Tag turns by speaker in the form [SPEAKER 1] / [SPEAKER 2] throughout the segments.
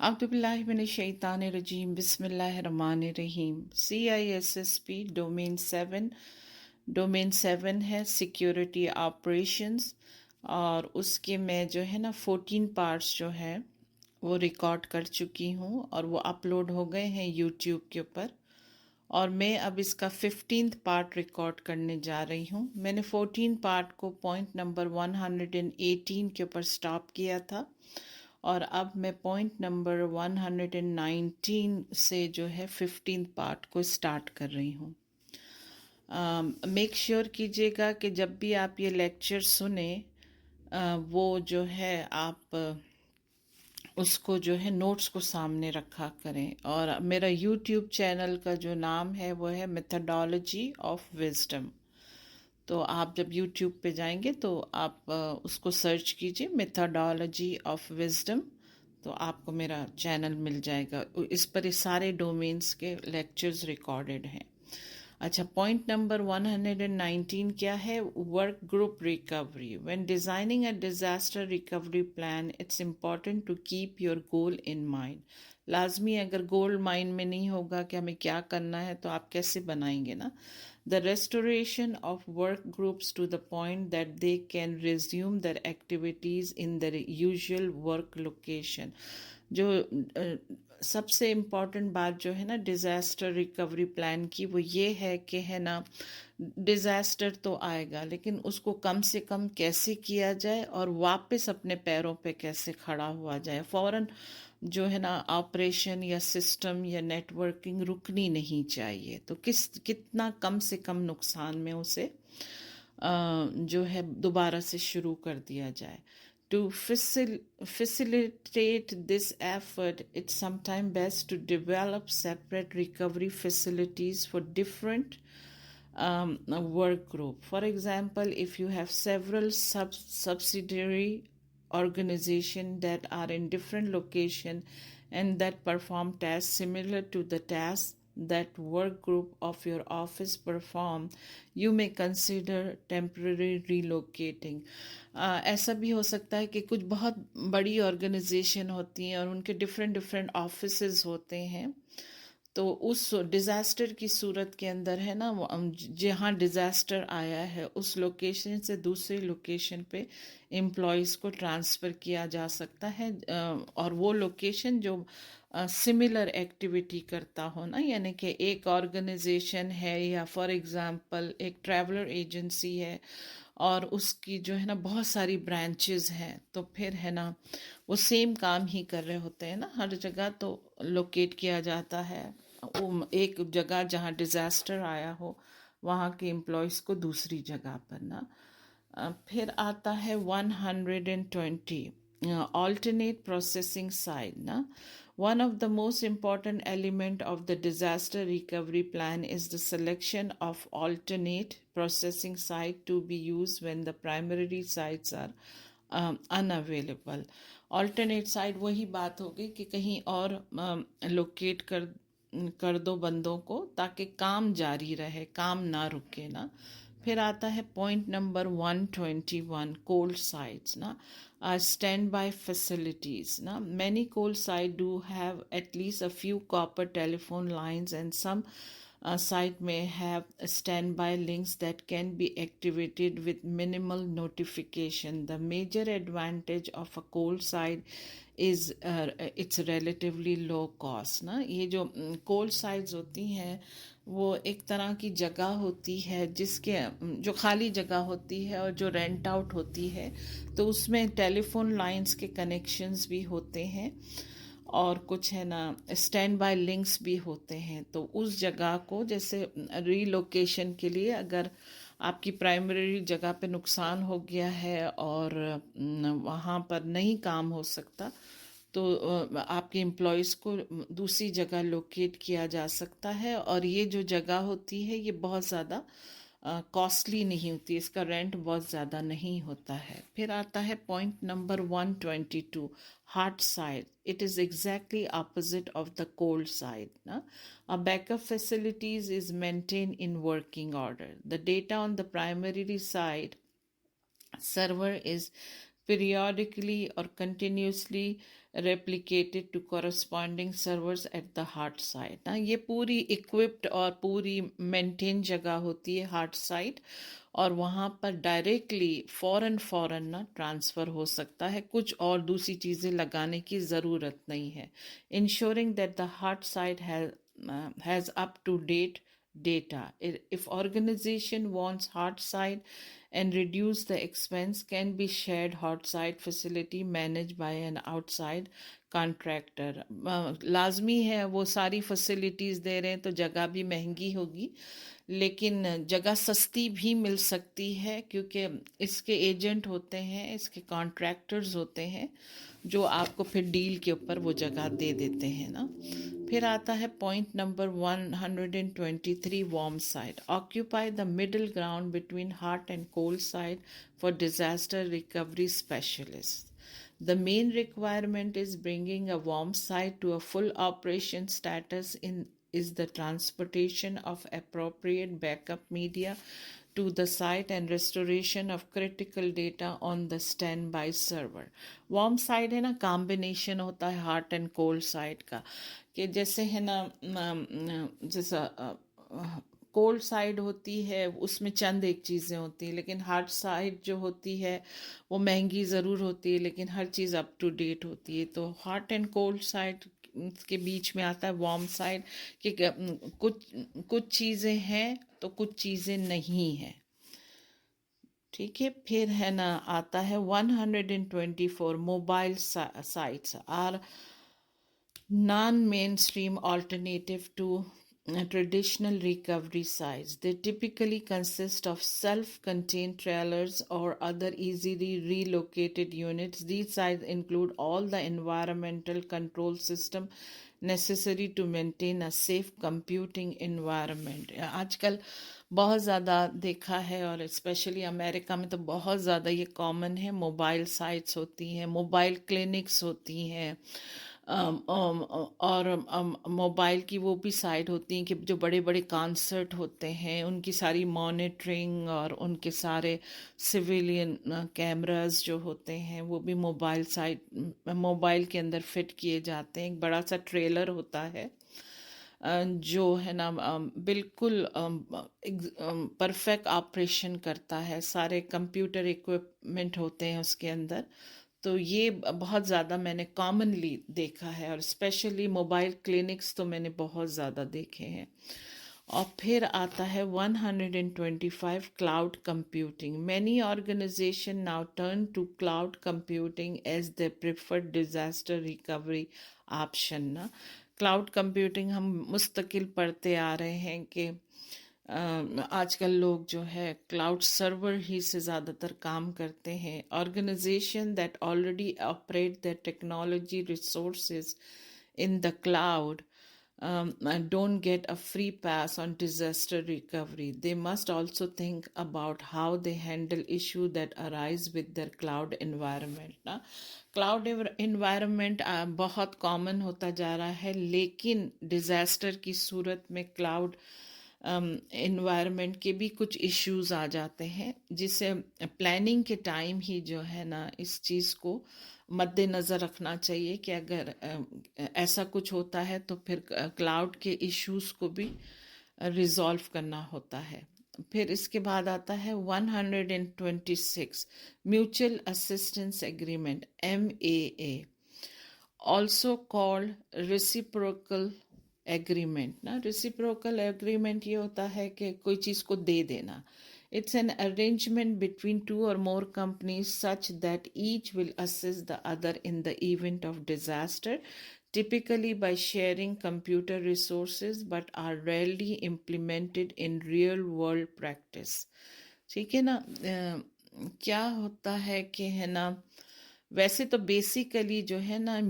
[SPEAKER 1] A'udhu-billahi-minash-shaytanir-rajeem. Bismillahir-rahmanir-rahim. CISSP domain 7 है security operations, और उसके मैं जो है ना 14 पार्ट्स जो है वो रिकॉर्ड कर चुकी हूँ और वो अपलोड हो गए हैं यूट्यूब के ऊपर। और मैं अब इसका 15th पार्ट रिकॉर्ड करने जा रही हूँ। मैंने 14 पार्ट को पॉइंट नंबर 118 के ऊपर स्टॉप किया था, और अब मैं पॉइंट नंबर 119 से जो है 15th पार्ट को स्टार्ट कर रही हूँ। मेक श्योर कीजिएगा कि जब भी आप ये लेक्चर सुने वो जो है आप उसको जो है नोट्स को सामने रखा करें। और मेरा यूट्यूब चैनल का जो नाम है वो है मेथडोलॉजी ऑफ विजडम। तो आप जब यूट्यूब पे जाएंगे तो आप उसको सर्च कीजिए मेथडोलॉजी ऑफ विजडम, तो आपको मेरा चैनल मिल जाएगा। इस पर ये सारे डोमेन्स के लेक्चर्स रिकॉर्डेड हैं। अच्छा, पॉइंट नंबर 119 क्या है? Work group recovery. When designing a disaster recovery plan, it's important to keep your goal in mind. लाजमी, अगर गोल माइंड में नहीं होगा कि हमें क्या करना है तो आप कैसे बनाएंगे ना। The restoration of work groups to the point that they can resume their activities in their usual work location। जो सबसे इम्पॉर्टेंट बात जो है ना डिज़ास्टर रिकवरी प्लान की, वो ये है कि है ना डिज़ास्टर तो आएगा लेकिन उसको कम से कम कैसे किया जाए और वापस अपने पैरों पे कैसे खड़ा हुआ जाए। फौरन जो है ना ऑपरेशन या सिस्टम या नेटवर्किंग रुकनी नहीं चाहिए। तो कितना कम से कम नुकसान में उसे जो है दोबारा से शुरू कर दिया जाए। To facilitate this effort, it's sometimes best to develop separate recovery facilities for different work group. For example, if you have several subsidiary organization that are in different location and that perform tasks similar to the tasks that work group of your office perform, you may consider temporary relocating। ऐसा भी हो सकता है कि कुछ बहुत बड़ी organisation होती हैं और उनके डिफरेंट डिफरेंट ऑफिसेज होते हैं, तो उस डिज़ास्टर की सूरत के अंदर है ना जहाँ डिज़ास्टर आया है उस लोकेशन से दूसरी लोकेशन पे एम्प्लॉयज़ को ट्रांसफ़र किया जा सकता है। और वो लोकेशन जो सिमिलर एक्टिविटी करता हो ना, यानी कि एक ऑर्गेनाइजेशन है या फॉर एग्जांपल एक ट्रैवलर एजेंसी है और उसकी जो है ना बहुत सारी ब्रांचेस हैं, तो फिर है ना वो सेम काम ही कर रहे होते हैं ना हर जगह, तो लोकेट किया जाता है एक जगह जहाँ डिज़ास्टर आया हो वहाँ के एम्प्लॉयज़ को दूसरी जगह पर ना। फिर आता है 120 alternate processing side ना। One of the most important element of the disaster recovery plan is the selection of alternate processing site to be used when the primary sites are unavailable। alternate site वही बात होगी कि कहीं और locate कर दो बंदों को ताकि काम जारी रहे, काम ना रुके ना। फिर आता है पॉइंट नंबर 121 कोल्ड साइट्स ना, स्टैंड बाय फैसिलिटीज ना। Many cold site do have at least a few copper telephone lines and some site may have standby links that can be activated with minimal notification। The major advantage of a cold site is it's relatively low cost ना। ये जो cold sites होती हैं वो एक तरह की जगह होती है जिसके जो खाली जगह होती है और जो रेंट आउट होती है, तो उसमें टेलीफोन लाइंस के कनेक्शंस भी होते हैं और कुछ है ना स्टैंड बाय लिंक्स भी होते हैं। तो उस जगह को जैसे रीलोकेशन के लिए अगर आपकी प्राइमरी जगह पे नुकसान हो गया है और वहाँ पर नहीं काम हो सकता, तो आपके एम्प्लॉयज़ को दूसरी जगह लोकेट किया जा सकता है। और ये जो जगह होती है ये बहुत ज़्यादा कॉस्टली नहीं होती, इसका रेंट बहुत ज़्यादा नहीं होता है। फिर आता है point number 122 hot side। It is exactly opposite of the cold side ना। A backup facilities is maintained in working order। The data on the primary side server is periodically or continuously replicated to corresponding servers at the heart site. ना ये पूरी equipped और पूरी maintain जगह होती है heart site, और वहाँ पर डायरेक्टली फौरन ना ट्रांसफ़र हो सकता है, कुछ और दूसरी चीज़ें लगाने की ज़रूरत नहीं है. Ensuring that the heart site has up to date data. If organization wants hard site and reduce the expense, can be shared hot site facility managed by an outside contractor. लाजमी है वो सारी facilities दे रहे हैं तो जगह भी महंगी होगी, लेकिन जगह सस्ती भी मिल सकती है क्योंकि इसके एजेंट होते हैं, इसके कॉन्ट्रैक्टर्स होते हैं जो आपको फिर डील के ऊपर वो जगह दे देते हैं ना. फिर आता है point number 123, warm side. Occupy the middle ground between hot and cold side for disaster recovery specialist. The main requirement is bringing a warm site to a full operation status is the transportation of appropriate backup media to the site and restoration of critical data on the standby server. Warm site है ना, combination होता है hot and cold site का, कि जैसे है ना जैसा कोल्ड साइड होती है उसमें चंद एक चीज़ें होती हैं, लेकिन हार्ड साइड जो होती है वो महंगी ज़रूर होती है लेकिन हर चीज़ अप टू डेट होती है. तो हॉट एंड कोल्ड साइड के बीच में आता है वार्म साइड कि कुछ चीज़ें हैं तो कुछ चीज़ें नहीं हैं. ठीक है. फिर है ना आता है 124, mobile sites are non mainstream alternative to traditional recovery sites. They typically consist of self-contained trailers or other easily relocated units. These sites include all the environmental control system necessary to maintain a safe computing environment. आजकल बहुत ज़्यादा देखा है और specially America में तो बहुत ज़्यादा ये कॉमन है. मोबाइल साइट्स होती हैं, मोबाइल क्लिनिक्स होती हैं, और मोबाइल की वो भी साइट होती हैं कि जो बड़े बड़े कॉन्सर्ट होते हैं उनकी सारी मॉनिटरिंग और उनके सारे सिविलियन कैमरास जो होते हैं वो भी मोबाइल के अंदर फिट किए जाते हैं. एक बड़ा सा ट्रेलर होता है जो है ना बिल्कुल परफेक्ट ऑपरेशन करता है, सारे कंप्यूटर इक्विपमेंट होते हैं उसके अंदर. तो ये बहुत ज़्यादा मैंने कॉमनली देखा है और स्पेशली मोबाइल क्लिनिक्स तो मैंने बहुत ज़्यादा देखे हैं. और फिर आता है 125, cloud computing. Many organization now turn to cloud computing as the preferred disaster recovery option ना. क्लाउड कंप्यूटिंग हम मुस्तकिल पढ़ते आ रहे हैं कि आजकल लोग जो है क्लाउड सर्वर ही से ज़्यादातर काम करते हैं. Organization that already operate the technology resources in the cloud don't get a free pass on disaster recovery. They must also think about how they handle issues that arise with their cloud environment. ना cloud environment बहुत common होता जा रहा है, लेकिन disaster की सूरत में cloud environment के भी कुछ इश्यूज आ जाते हैं, जिसे प्लानिंग के टाइम ही जो है ना इस चीज़ को मद्देनज़र रखना चाहिए कि अगर ऐसा कुछ होता है तो फिर क्लाउड के इश्यूज को भी रिजॉल्व करना होता है. फिर इसके बाद आता है 126, mutual assistance agreement, MAA, also called reciprocal agreement ना. रेसिप्रोकल एग्रीमेंट ये होता है कि कोई चीज़ को दे देना. It's an arrangement between two or more companies such that each will assist the other in the event of disaster, typically by sharing computer resources, but are rarely implemented in real world practice. ठीक है ना. क्या होता है कि है ना, वैसे तो बेसिकली जो है ना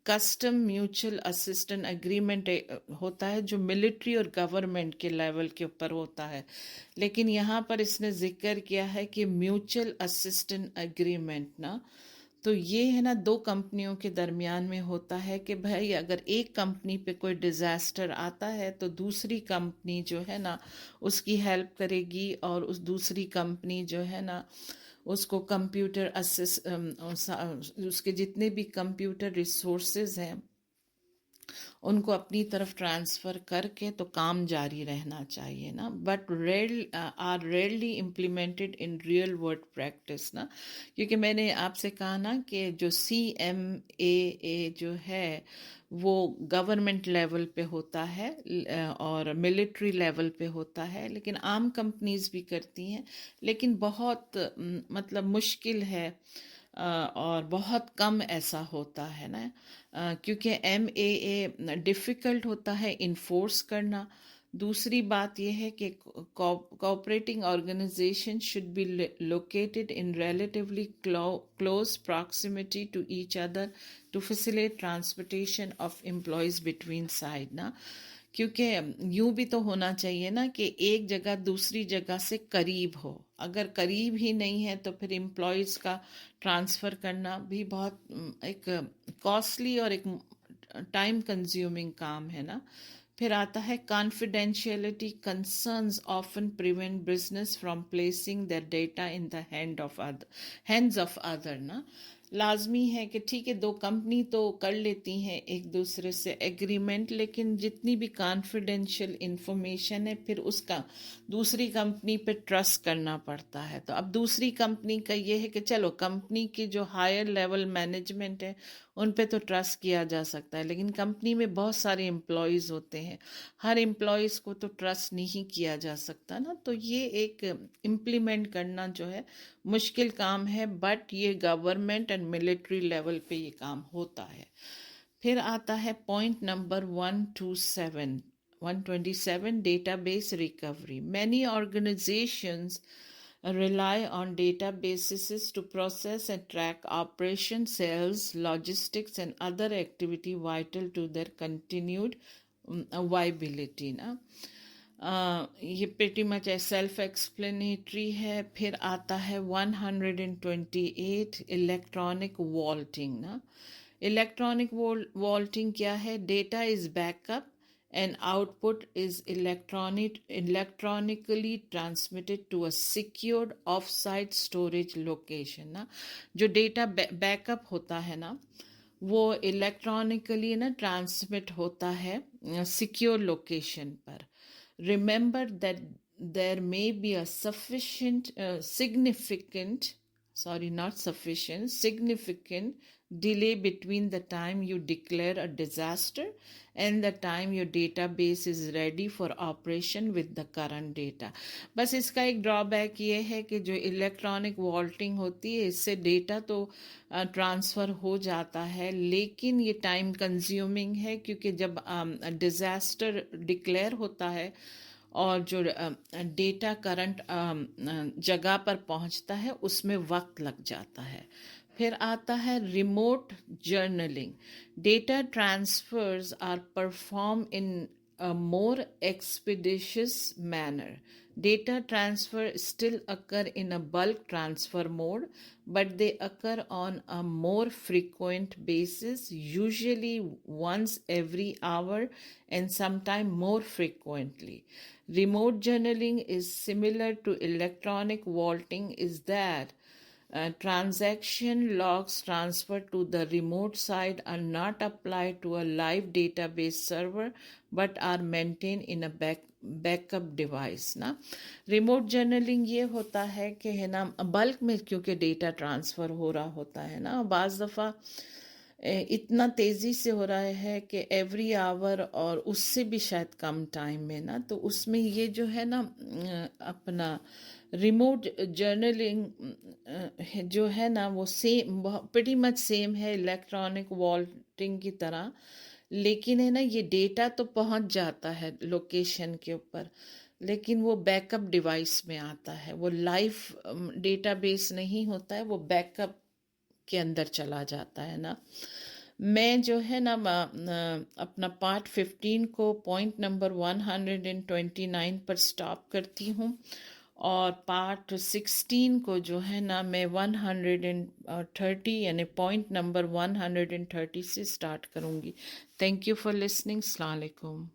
[SPEAKER 1] कस्टम म्यूचुअल असिस्टेंट एग्रीमेंट होता है जो मिलिट्री और गवर्नमेंट के लेवल के ऊपर होता है, लेकिन यहाँ पर इसने जिक्र किया है कि म्यूचुअल असिस्टेंट एग्रीमेंट ना, तो ये है ना दो कंपनियों के दरमियान में होता है कि भाई अगर एक कंपनी पे कोई डिज़ास्टर आता है तो दूसरी कंपनी जो है ना उसकी हेल्प करेगी और उस दूसरी कंपनी जो है ना उसको कंप्यूटर उसके जितने भी कंप्यूटर रिसोर्सेज हैं उनको अपनी तरफ ट्रांसफ़र करके तो काम जारी रहना चाहिए ना, but are rarely implemented in real world practice ना, क्योंकि मैंने आपसे कहा ना कि जो CMAA जो है वो गवर्नमेंट लेवल पे होता है और मिलिट्री लेवल पे होता है, लेकिन आम कंपनीज भी करती हैं, लेकिन बहुत मतलब मुश्किल है और बहुत कम ऐसा होता है ना, क्योंकि MAA डिफ़िकल्ट होता है इन्फोर्स करना। दूसरी बात यह है कि cooperating organization should be located in relatively close proximity to each other to facilitate transportation of employees between side ना, क्योंकि यूं भी तो होना चाहिए ना कि एक जगह दूसरी जगह से करीब हो, अगर करीब ही नहीं है तो फिर एम्प्लॉयज़ का ट्रांसफ़र करना भी बहुत एक कॉस्टली और एक टाइम कंज्यूमिंग काम है ना। फिर आता है confidentiality concerns often prevent business from placing the data in the hands of other ना। लाजमी है कि ठीक है, दो कंपनी तो कर लेती हैं एक दूसरे से एग्रीमेंट, लेकिन जितनी भी कॉन्फिडेंशियल इंफॉर्मेशन है फिर उसका दूसरी कंपनी पे ट्रस्ट करना पड़ता है। तो अब दूसरी कंपनी का ये है कि चलो कंपनी की जो हायर लेवल मैनेजमेंट है उन पे तो ट्रस्ट किया जा सकता है, लेकिन कंपनी में बहुत सारे एम्प्लॉयज़ होते हैं, हर एम्प्लॉयज़ को तो ट्रस्ट नहीं किया जा सकता ना। तो ये एक इम्प्लीमेंट करना जो है मुश्किल काम है, बट ये गवर्नमेंट एंड मिलिट्री लेवल पे ये काम होता है। फिर आता है point number 127 database recovery. Many organisations rely on databases to process and track operation, sales, logistics, and other activity vital to their continued viability ना। ये pretty much सेल्फ एक्सप्लेनेटरी है। फिर आता है 128 इलेक्ट्रॉनिक वॉल्टिंग ना। इलेक्ट्रॉनिक वॉल्टिंग क्या है? Data is backup and output is electronically transmitted to a secured off-site storage location ना। जो डेटा बैकअप होता है ना वो इलेक्ट्रॉनिकली ना ट्रांसमिट होता है सिक्योर लोकेशन पर। Remember that there may be a significant delay between the time you declare a disaster and the time your database is ready for operation with the current data। बस इसका एक drawback ये है कि जो electronic vaulting होती है इससे डेटा तो ट्रांसफ़र हो जाता है, लेकिन ये टाइम कंज्यूमिंग है, क्योंकि जब डिज़ास्टर डिक्लेयर होता है और जो डेटा करंट जगह पर पहुंचता है उसमें वक्त लग जाता है। फिर आता है remote journaling. Data transfers are perform in a more expeditious manner. Data transfer still occur in a bulk transfer mode, but they occur on a more frequent basis, usually once every hour and sometimes more frequently. Remote journaling is similar to electronic vaulting is that transaction logs transferred to the remote side are not applied to a live database server but are maintained in a backup device ना। Remote journaling ये होता है कि है ना bulk में क्योंकि data transfer हो रहा होता है ना, बाज़ दफ़ा इतना तेज़ी से हो रहा है कि एवरी आवर और उससे भी शायद कम टाइम में ना, तो उसमें ये जो है ना अपना रिमोट जर्नलिंग जो है ना वो सेम प्रीटी मच सेम है इलेक्ट्रॉनिक वॉल्टिंग की तरह, लेकिन है ना ये डेटा तो पहुंच जाता है लोकेशन के ऊपर, लेकिन वो बैकअप डिवाइस में आता है, वो लाइव डेटाबेस नहीं होता है, वो बैकअप के अंदर चला जाता है ना। मैं जो है ना अपना पार्ट 15 को पॉइंट नंबर 129 पर स्टॉप करती हूँ और पार्ट 16 को जो है ना मैं 130 यानी पॉइंट नंबर 130 से स्टार्ट करूँगी। Thank you for listening. अस्सलाम वालेकुम।